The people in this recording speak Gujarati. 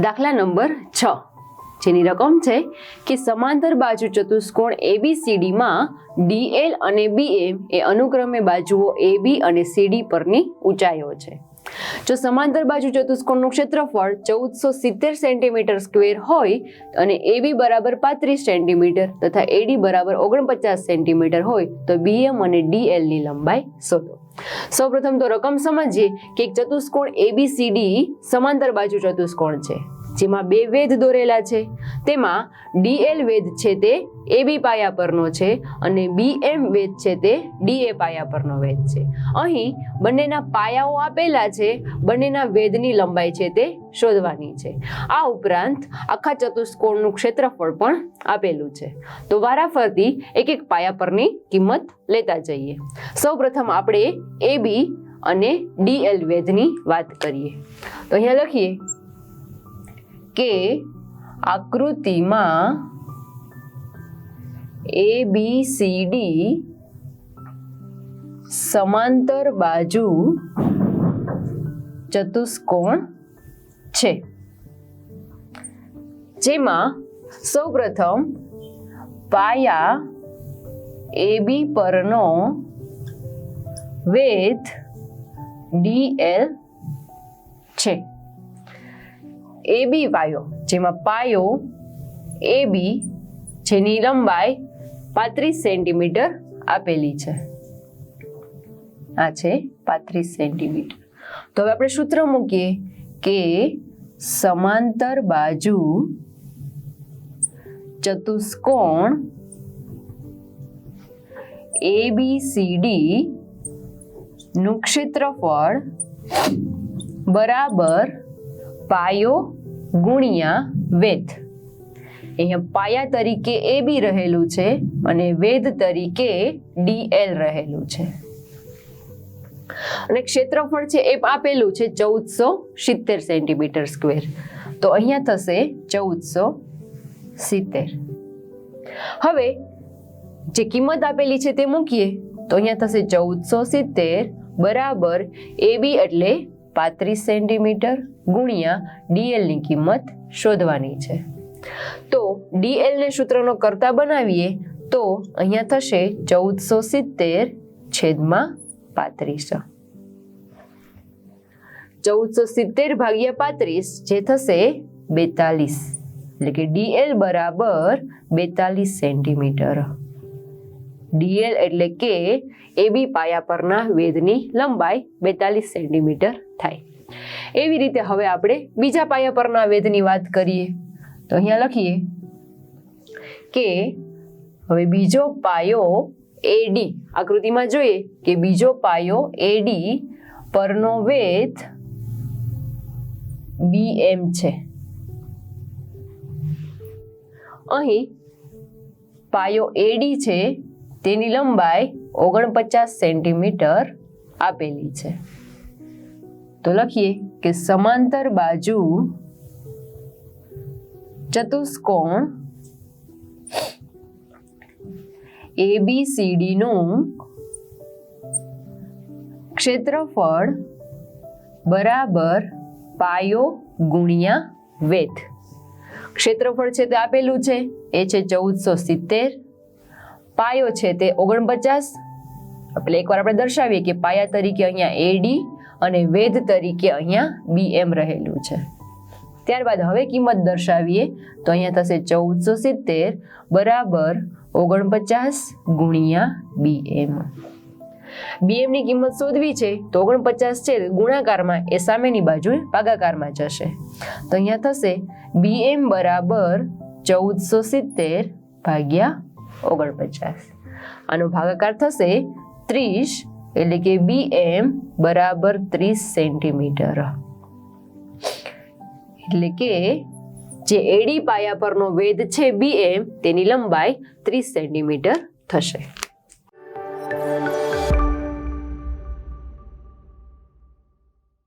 દાખલા નંબર 6 જેની રકમ છે કે સમાંતર બાજુ ચતુષ્કોણ ABCD માં DL અને BM એ અનુક્રમે બાજુઓ AB અને CD પરની ઊંચાઈઓ છે. જો સમાંતર બાજુ ચતુષ્કોણનું ક્ષેત્રફળ 1470 સેન્ટીમીટર સ્ક્વેર હોય અને AB બરાબર 35 સેન્ટીમીટર તથા AD બરાબર 49 સેન્ટીમીટર હોય તો BM અને DL ની લંબાઈ શોધો. સૌપ્રથમ તો રકમ સમજીએ કે એક ચતુષ્કોણ ABCD સમાંતર બાજુ ચતુષ્કોણ છે જેમાં બે વેધ દોરેલા છે. તેમાં DL વેધ છે તે AB પાયા પરનો છે અને BM વેધ છે તે DA પાયા પરનો વેધ છે. અહીં બંનેના પાયાઓ આપેલા છે, બંનેના વેધની લંબાઈ છે તે શોધવાની છે. આ ઉપરાંત આખા ચતુષ્કોણનું ક્ષેત્રફળ પણ આપેલું છે. તો વારાફરતી એક એક પાયા પરની કિંમત લેતા જઈએ. સૌપ્રથમ આપણે AB અને DL વેધની વાત કરીએ. તો અહીંયા લખીએ કે આકૃતિમાં ABCD સમાંતર બાજુ ચતુષ્કોણ છે જેમાં સૌપ્રથમ પાયા AB પરનો વેધ DL છે. AB પાયો જેમાં પાયો AB જેની લંબાઈ 35 સેન્ટીમીટર આપેલી છે. આ છે 35 સેન્ટીમીટર. તો હવે આપણે સૂત્ર મૂકીએ કે સમાંતર બાજુ ચતુષ્કોણ ABCD નું ક્ષેત્રફળ બરાબર પાયો ગુણ્યા વેધ. અહીંયા પાયા તરીકે AB રહેલું છે અને વેધ તરીકે DL રહેલું છે અને ક્ષેત્રફળ છે એ આપેલું છે 1470 સેન્ટીમીટર સ્ક્વેર. તો અહીંયા થશે 1470. હવે જે કિંમત આપેલી છે તે મૂકીએ તો અહીંયા થશે 1470 બરાબર AB એટલે 35 સેન્ટીમીટર ગુણ્યા DL ની કિંમત શોધવાની છે. તો DL ને સૂત્રનો કરતા બનાવીએ તો અહીંયા થશે 1470 છેદમાં 35. 1470 ભાગ્યા 35 જે થશે 42 એટલે કે DL બરાબર 42 સેન્ટીમીટર. DL એટલે કે AB પાયા પરના વેધની લંબાઈ 42 સેન્ટીમીટર થાય. એવી રીતે હવે આપણે બીજા પાયા પરના વેધની વાત કરીએ તો અહીંયા લખીએ કે હવે બીજો પાયો AD આકૃતિમાં જોઈએ કે બીજો પાયો AD પરનો વેધ BM છે. અહીં પાયો AD છે તેની લંબાઈ 49 સેન્ટીમીટર આપેલી છે. તો લખીએ કે સમાંતર બાજુ ચતુષ્કોણ ABCD નું ક્ષેત્રફળ બરાબર પાયો ગુણ્યા વેધ. ક્ષેત્રફળ છે તે આપેલું છે એ છે 1470, પાયો છે તે 49. એટલે એકવાર આપણે દર્શાવીએ કે પાયા તરીકે અહીંયા AD અને વેધ તરીકે અહીંયા BM રહેલું છે. ત્યારબાદ હવે કિંમત દર્શાવીએ તો અહીંયા થશે 1470 બરાબર 49 ગુણ્યા BM. BM ની કિંમત શોધવી છે તો 49 છે ગુણાકારમાં એ સામેની બાજુ ભાગાકારમાં જશે. તો અહીંયા થશે BM બરાબર 1470 ભાગ્યા 49. આનો ભાગાકાર થશે 30 એટલે કે BM બરાબર 30 સેન્ટીમીટર. એટલે કે જે AD પાયા પરનો વેધ છે BM તેની લંબાઈ 30 સેન્ટીમીટર થશે.